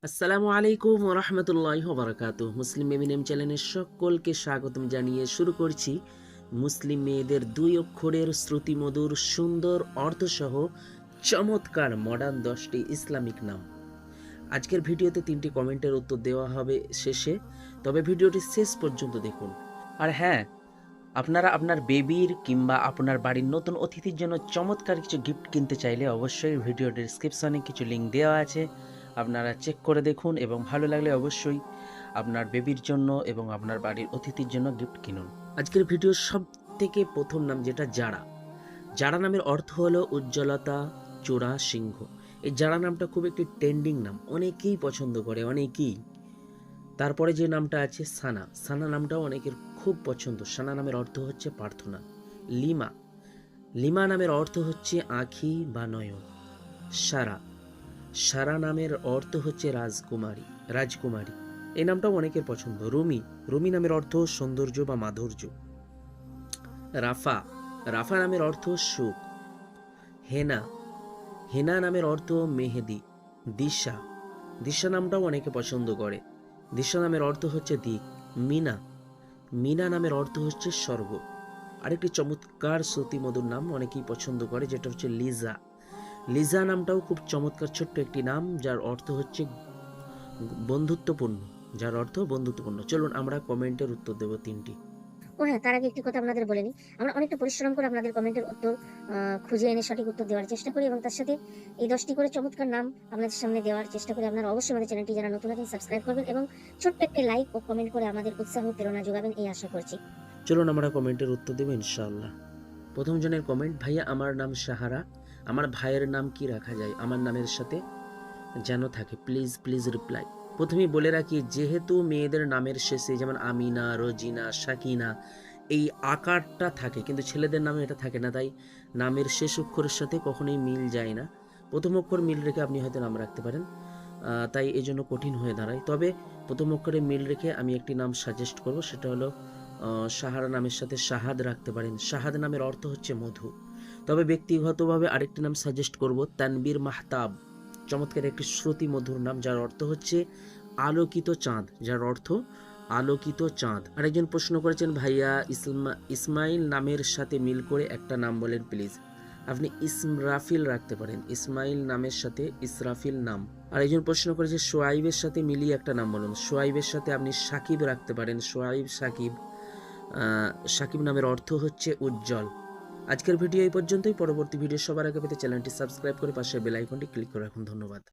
আসসালামু আলাইকুম ওয়া রাহমাতুল্লাহি ওয়া বারাকাতুহু। মুসলিম এমিনেম চ্যানেলের সকলকে স্বাগতম জানিয়ে শুরু করছি মুসলিম মেয়েদের দুই অক্ষরের শ্রুতিমধুর সুন্দর অর্থসহ চমৎকার মডার্ন 10টি ইসলামিক নাম। আজকের ভিডিওতে 3টি কমেন্টের উত্তর দেওয়া হবে শেষে, তবে ভিডিওটি শেষ পর্যন্ত দেখুন। আর হ্যাঁ, আপনারা আপনার বেবির কিংবা আপনার বাড়ির নতুন অতিথির জন্য চমৎকার কিছু গিফট কিনতে চাইলে অবশ্যই ভিডিও ডেসক্রিপশনে কিছু লিঙ্ক দেওয়া আছে, আপনারা চেক করে দেখুন এবং ভালো লাগলে অবশ্যই আপনার বেবির জন্য এবং আপনার বাড়ির অতিথির জন্য গিফট কিনুন। আজকের ভিডিওর সব থেকে প্রথম নাম যেটা জারা। জারা নামের অর্থ হলো উজ্জ্বলতা, চূড়া, সিংহ। এই জারা নামটা খুব একটি ট্রেন্ডিং নাম, অনেকেই পছন্দ করে, অনেকেই। তারপরে যে নামটা আছে সানা, সানা নামটাও অনেকের খুব পছন্দ। সানা নামের অর্থ হচ্ছে প্রার্থনা। লিমা, লিমা নামের অর্থ হচ্ছে আঁখি বা নয়ন। সারা, সারা নামের অর্থ হচ্ছে রাজকুমারী, রাজকুমারী। এই নামটাও অনেকের পছন্দ। রুমি, রুমি নামের অর্থ সৌন্দর্য বা মাধুর্য। রাফা, রাফা নামের অর্থ সুখ। হেনা, হেনা নামের অর্থ মেহেদি। দিশা, দিশা নামটাও অনেকে পছন্দ করে। দিশা নামের অর্থ হচ্ছে দিক। মিনা, মিনা নামের অর্থ হচ্ছে স্বর্গ। আরেকটি চমৎকার শ্রুতিমধুর নাম অনেকেই পছন্দ করে, যেটা হচ্ছে লিজা। লিজা নামটাও খুব চমৎকার ছোট্ট একটি নাম, যার অর্থ হচ্ছে বন্ধুত্বপূর্ণ, যার অর্থ বন্ধুত্বপূর্ণ। চলুন আমরা কমেন্টের উত্তর দেব 3টি। ও হ্যাঁ, তার আগে একটি কথা আপনাদের বলে নিই। আমরা অনেকটা পরিশ্রম করে আপনাদের কমেন্টের উত্তর খুঁজে এনে সঠিক উত্তর দেওয়ার চেষ্টা করি এবং তার সাথে এই 10টি করে চমৎকার নাম আপনাদের সামনে দেওয়ার চেষ্টা করি। আপনারা অবশ্যই আমাদের চ্যানেলটি যারা নতুন আছেন সাবস্ক্রাইব করবেন এবং ছোট্ট একটি লাইক ও কমেন্ট করে আমাদের উৎসাহ প্রেরণা যোগাবেন এই আশা করছি। চলুন আমরা কমেন্টের উত্তর দেব ইনশাআল্লাহ। প্রথম জনের কমেন্ট, ভাইয়া আমার নাম সাহারা, আমার ভাইয়ের নাম কি রাখা যায় আমার নামের সাথে যেন থাকে, প্লিজ প্লিজ রিপ্লাই। প্রথমেই বলে রাখি, যেহেতু মেয়েদের নামের শেষে যেমন আমিনা, রোজিনা, সাকিনা এই আকারটা থাকে, কিন্তু ছেলেদের নামে এটা থাকে না, তাই নামের শেষ অক্ষরের সাথে কখনোই মিল যায় না। প্রথম অক্ষর মিল রেখে আপনি হয়তো নাম রাখতে পারেন, তাই এই জন্য কঠিন হয়ে দাঁড়ায়। তবে প্রথম অক্ষরে মিল রেখে আমি একটি নাম সাজেস্ট করব, সেটা হলো সাহারা নামের সাথে শাহাদ রাখতে পারেন। শাহাদ নামের অর্থ হচ্ছে মধু। তবে ব্যক্তিগতভাবে আরেকটি নাম সাজেস্ট করব, তানবীর মাহতাব। চমৎকার একটি শ্রুতি মধুর নাম, যার অর্থ হচ্ছে আলোকিত চাঁদ, যার অর্থ আলোকিত চাঁদ। আরেকজন প্রশ্ন করেছেন, ভাইয়া ইসমাইল নামের সাথে মিল করে একটা নাম বলেন প্লিজ। আপনি ইসরাফিল রাখতে পারেন, ইসমাইল নামের সাথে ইসরাফিল নাম। আর একজন প্রশ্ন করেছে সোয়াইবের সাথে মিলিয়ে একটা নাম বলুন। সোয়াইবের সাথে আপনি সাকিব রাখতে পারেন, সোয়াইব সাকিব। সাকিব নামের অর্থ হচ্ছে উজ্জ্বল। আজকের ভিডিও এই পর্যন্তই। পরবর্তী ভিডিও সবার আগে পেতে চ্যানেলটি সাবস্ক্রাইব করে পাশে বেল আইকনটি ক্লিক করে রাখুন। ধন্যবাদ।